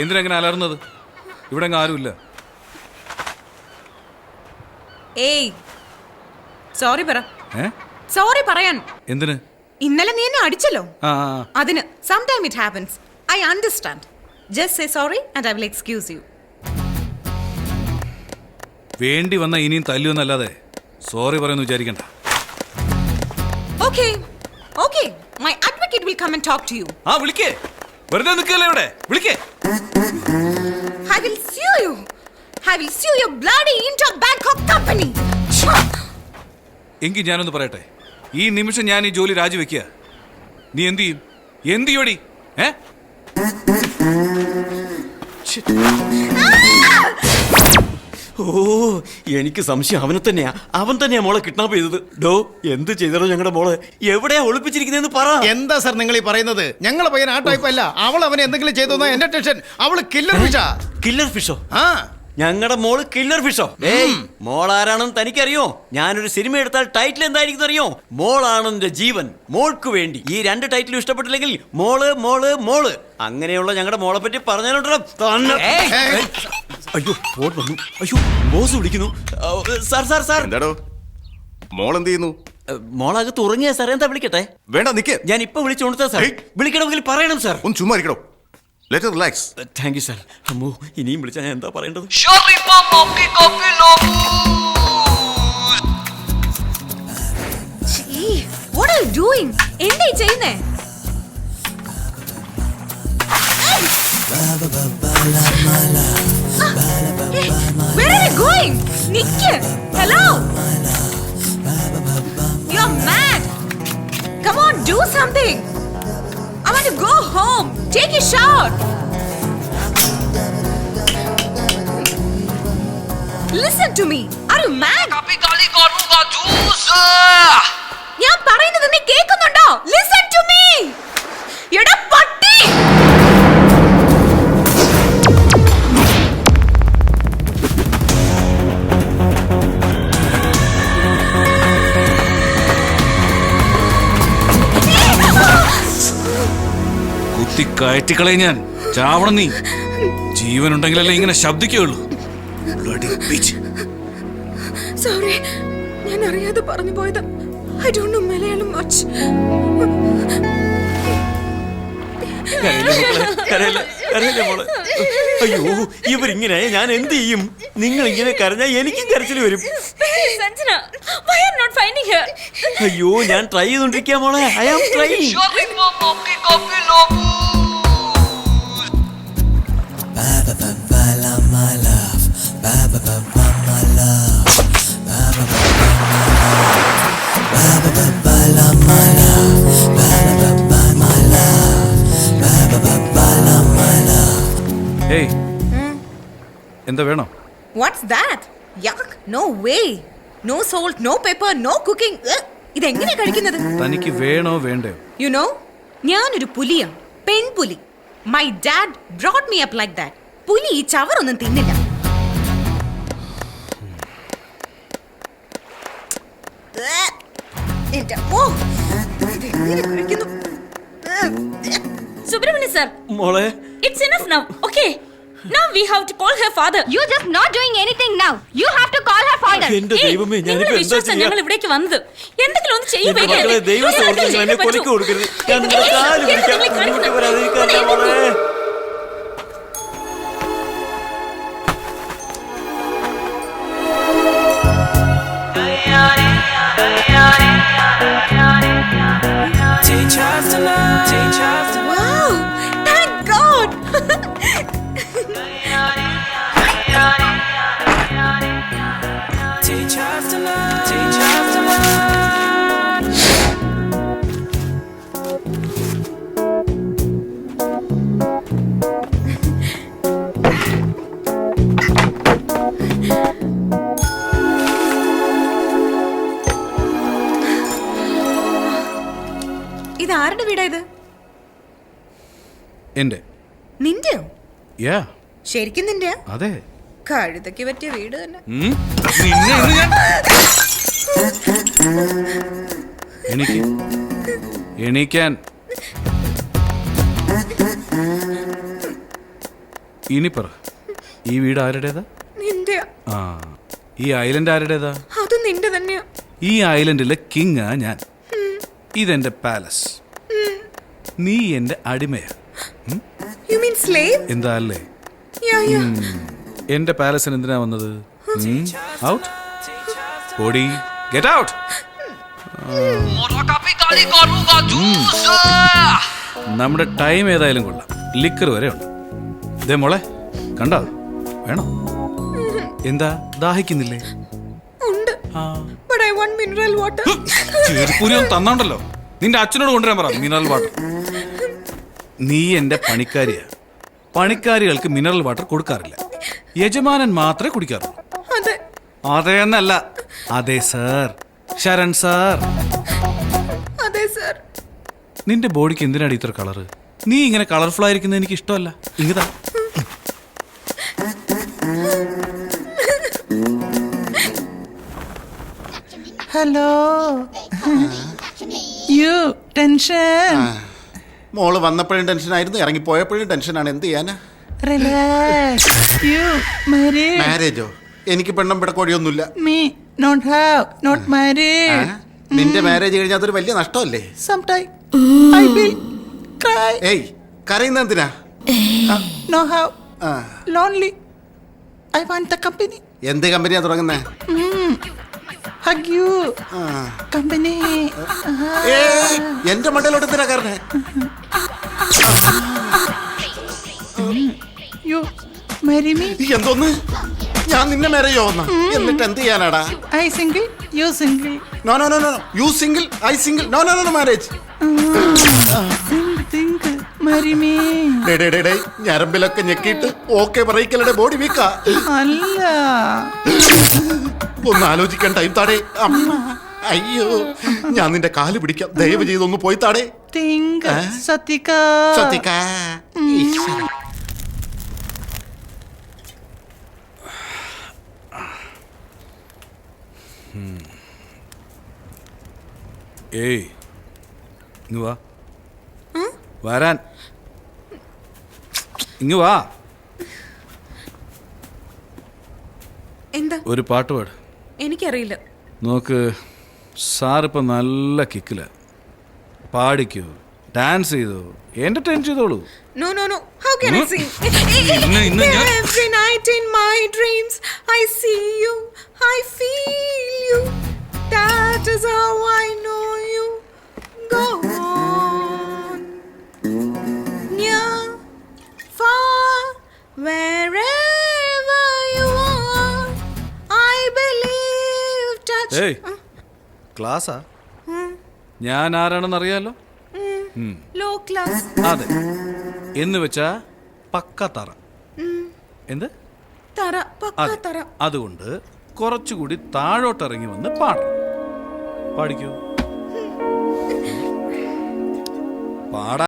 എന്തിനെങ്ങനെ അലർന്നത്? ഇവിടെ ആരുമില്ല. ഏയ് സോറി പറ. സോറി പറയാൻ. എന്തിന്? ഇന്നലെ നീ എന്നെ അടിച്ചല്ലോ, അതിന്. Sometime it happens. I understand. Just say sorry and I will excuse you. വേണ്ടി വന്ന ഇനിയും തല്ലുവെന്നല്ലാതെ സോറി പറയുന്നു വിചാരിക്കണ്ട. Okay. Okay. My advocate will come and talk to you. വിളിക്കേ. വെറുതെ നിൽക്കല്ലേ ഇവിടെ. വിളിക്കേ. I will sue you. I will sue your bloody Inter Bangkok company. എങ്കിൽ ഞാനൊന്ന് പറയട്ടെ. ഈ നിമിഷം ഞാൻ ഈ ജോലി രാജിവെക്കുക. നീ എന്ത് ചെയ്യും? എന്ത് ചെയ്യോടി? എനിക്ക് സംശയം അവനെ തന്നെയാ. അവൻ തന്നെയാ മോളെ കിഡ്നാപ്പ് ചെയ്തത്. ഡോ, എന്ത് ചെയ്തോ ഞങ്ങളുടെ മോളെ? എവിടെയാ ഒളിപ്പിച്ചിരിക്കുന്നതെന്ന് പറ. എന്താ സാർ നിങ്ങൾ ഈ പറയുന്നത്? ഞങ്ങളെ പയ്യൻ ആ ടൈപ്പ് അല്ല. അവൾ അവനെ എന്തെങ്കിലും ചെയ്തോ എന്റെ ടെൻഷൻ. അവള് കില്ലർ ഫിഷാ. കില്ലർ ഫിഷോ? ഞങ്ങളുടെ മോള് കില്ലർ ഫിഷോ? മോൾ ആരാണെന്ന് തനിക്കറിയോ? ഞാനൊരു സിനിമ എടുത്താൽ ടൈറ്റിൽ എന്തായിരിക്കും അറിയോ? മോളാണ് എന്റെ ജീവൻ, മോൾക്ക് വേണ്ടി. ഈ രണ്ട് ടൈറ്റിലും ഇഷ്ടപ്പെട്ടില്ലെങ്കിൽ മോള് മോള് മോള് അങ്ങനെയുള്ള ഞങ്ങളുടെ മോളെ പറ്റി പറഞ്ഞാലുണ്ടല്ലോ. അയ്യോ ഫോൺ വന്നു. അയ്യോ ബോസ് വിളിക്കുന്നു. Sir sir sir. എന്താടോ മോൾ എന്ത് ചെയ്യുന്നു? മോളകത്ത് ഉറങ്ങിയ സാർ. എന്താ വിളിക്കട്ടെ? വേണ്ട നിക്ക്. ഞാൻ ഇപ്പൊ വിളിച്ചോണ്ടാ സാർ. വിളിക്കണമെങ്കിൽ പറയണം സാർ. ഒന്ന് ചുമ്മാ ഇരിക്കണോ. Let her relax. Thank you, sir. അമ്മോ, ഇനിയും വിളിച്ചാൽ ഞാൻ എന്താ പറയേണ്ടത്? What are you doing? എന്താ ചെയ്യുന്നേ? Where are you going? Nick. Hello. You're mad. Come on, do something. I want to go home. Take a shower. Listen to me. Are you mad? Kapi gali karuga juice. ഞാൻ പറയുന്നത് നീ കേൾക്കുന്നുണ്ടോ? Listen to me. എടാ പട്ടി. കയറ്റിക്കളെ ഞാൻ. ചാവണം നീ. ജീവനുണ്ടെങ്കിലല്ലേ ഇങ്ങനെ ശബ്ദിക്കുള്ളൂ. Sorry, ഞാൻ അറിയാതെ പറഞ്ഞു പോയത്. I don't know Malayalam much. അയ്യോ ഇവരിങ്ങനെ ഞാൻ എന്ത് ചെയ്യും? നിങ്ങൾ ഇങ്ങനെ കരഞ്ഞാൽ എനിക്കും കരച്ചിൽ വരും. അയ്യോ ഞാൻ ട്രൈ ചെയ്തോണ്ടിരിക്കാ മോളെ. I am trying. എന്താ വേണം? What's that? Yuck, no way. No salt, no pepper, no cooking. ഇതെങ്ങനെ കഴിക്കുന്നത്? തനിക്ക് വേണോ വേണ്ടയോ? You know, ഞാനൊരു പുലിയാണ്, പെൺപുലി. My dad brought me up like that. പുലി ഈ ചവറൊന്നും തിന്നില്ല. Subramanian sir. മോളെ. It's enough now. Okay. Now we have to call her father. You're just not doing anything now. You have to call her father. എന്റെ ദൈവമേ ഞാൻ ഇപ്പോ എന്താ ചെയ്യാ? ഞങ്ങൾ ഇവിടേക്ക് വന്നത് എന്തെങ്കിലും ഒന്ന് ചെയ്യുവേ. മക്കളെ ദൈവത്തെ ഓർത്ത് എന്നെ കൊലക്ക് കൊടുക്കരുത്. ഞാൻ നിങ്ങളുടെ കാല് പിടിക്കാം. ഇങ്ങോട്ട് വരാതിരിക്കാൻ മോളെ. Wow, thank God. ഇത് ആരുടെ വീടാ ഇത്? എന്റെ. നിന്റെയോ? യാ. ശരിക്കും നിന്റെയാ? അതെ. കഴുതയ്ക്ക് പറ്റിയ വീട് തന്നെ. നിന്നെ ഇന്ന് ഞാൻ എണീക്കാൻ. ഇനി പറ, ഈ വീട് ആരുടേതാ? നിന്റെയാ. ആ, ഈ ഐലൻഡ് ആരുടേതാ? അത് നിന്റെ തന്നെയാ. ഈ ഐലൻഡിലെ കിങ് ആ ഞാൻ. ഇതെന്റെ പാലസ്. നീ എന്റെ അടിമയാ. You mean slave? എന്താ അല്ലേ? Yeah, yeah. എന്റെ പാലസിന് എന്തിനാ വന്നത്? ഔട്ട്, ഓടി, ഗെറ്റ് ഔട്ട്. मोटा काली करूंगा जूस നമ്മുടെ ടൈം ഏതായാലും കൊള്ളാം. ലിക്കർ വരെ ഉണ്ട്. ദേ മോളെ, കണ്ടാ? വേണോ? എന്താ, ദാഹിക്കുന്നില്ലേ? ഉണ്ട്. But I want mineral water. ചെരുപ്പൂരി ഒന്ന് തന്നോണ്ടല്ലോ. നിന്റെ അച്ഛനോട് കൊണ്ടുവരാൻ പറ മിനറൽ വാട്ടർ. നീ എന്റെ പണിക്കാരിയാ. പണിക്കാരികൾക്ക് മിനറൽ വാട്ടർ കൊടുക്കാറില്ല. യജമാനൻ മാത്രമേ കുടിക്കാറുള്ളൂ. അതെ. അതെന്നല്ല, അതെ സാർ, ശരൺ സാർ. അതെ സർ. നിന്റെ ബോഡിക്ക് എന്തിനാണ് ഇത്ര കളറ്? നീ ഇങ്ങനെ കളർഫുൾ ആയിരിക്കുന്നത് എനിക്ക് ഇഷ്ടമല്ല. ഇങ്ങതാ. ഹലോ. You tension. മോള് വന്നപ്പോഴും ടെൻഷനായിരുന്നു, ഇറങ്ങി പോയപ്പോഴും ടെൻഷനാണ്. എന്ത് ചെയ്യാനാ? റിലാക്സ്. You married. മാരേജോ? എനിക്ക് പെണ്ണം പിടക്കോടിയൊന്നുമില്ല. Me not have not married. നിന്റെ മാരേജ് കഴിഞ്ഞാൽ അതൊരു വലിയ നഷ്ടമല്ലേ? Sometime I will cry. ഏയ്, കരയുന്ന എന്തിനാ? No how. Lonely. I want the company. എന്ത് കമ്പനിയാ തുടങ്ങുന്നേ? Hug you. Company. എന്റെ മണ്ടയിലോട്ട് എന്തിനാ കാരണേ? You marry me. എന്തോന്ന്? ഞാൻ നിന്നെ മാരേജ് ആവുന്ന എന്നിട്ട് എന്ത് ചെയ്യാനാടാ? I single. You single. No no no no. You single, I single. No no no marriage. Single. Marry me. ഞരമ്പിലൊക്കെ ഞെക്കിയിട്ട് ഓക്കെ പറയിക്കലടെ ബോഡി വീക്കാ. അല്ല. ഒന്ന് ആലോചിക്കാൻ ടൈം താടേ. അയ്യോ, ഞാൻ നിന്റെ കാല് പിടിക്കാം. ദയവ് ചെയ്തൊന്ന് പോയി താടേ. Think. സത്യക. സത്യക്ക. ഏയ്, ഇങ്ങ് വാ. വരാൻ. ഇങ്ങ് വാ. എന്താ? ഒരു പാട്ട് പാട്. എനിക്കറിയില്ല. നോക്ക്, സാറിപ്പോൾ നല്ല കിക്കില. പാടിക്കോ, ഡാൻസ് ചെയ്തോ, എന്റർടൈൻ ചെയ്തോളൂ. No, no, no. How can I sing? Every night in my dreams, I see you, I feel you. That is how I know you. Go on, near, far, wherever you are. I believe touch. ഏയ്, ക്ലാസ്സാ? ഞാൻ ആരാണെന്ന് അറിയാലോ. Low class. അതെ, എന്ന് വെച്ചാ പക്ക തറ. എന്ത് തറ? പക്ക അതെ. തറ. അതുകൊണ്ട് കുറച്ചുകൂടി താഴോട്ടിറങ്ങി വന്ന് പാടണം. പാടിക്കൂ. പാടാ.